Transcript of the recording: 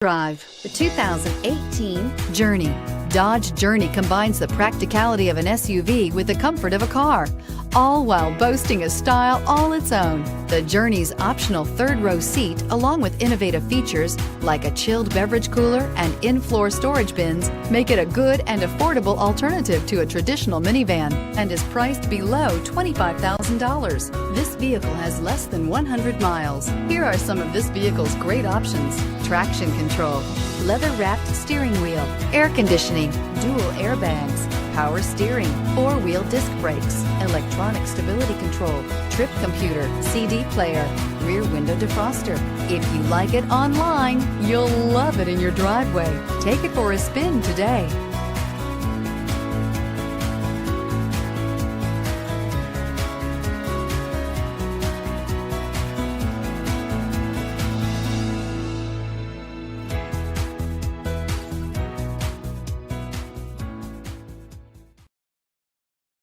Drive the 2018 Journey. Dodge Journey combines the practicality of an SUV with the comfort of a car, all while boasting a style all its own. The Journey's optional third-row seat, along with innovative features like a chilled beverage cooler and in-floor storage bins, make it a good and affordable alternative to a traditional minivan and is priced below $25,000. This vehicle has less than 100 miles. Here are some of this vehicle's great options: traction control, leather-wrapped steering wheel, air conditioning, dual airbags, power steering, four-wheel disc brakes, electronic stability control, trip computer, CD player, rear window defroster. If you like it online, you'll love it in your driveway. Take it for a spin today.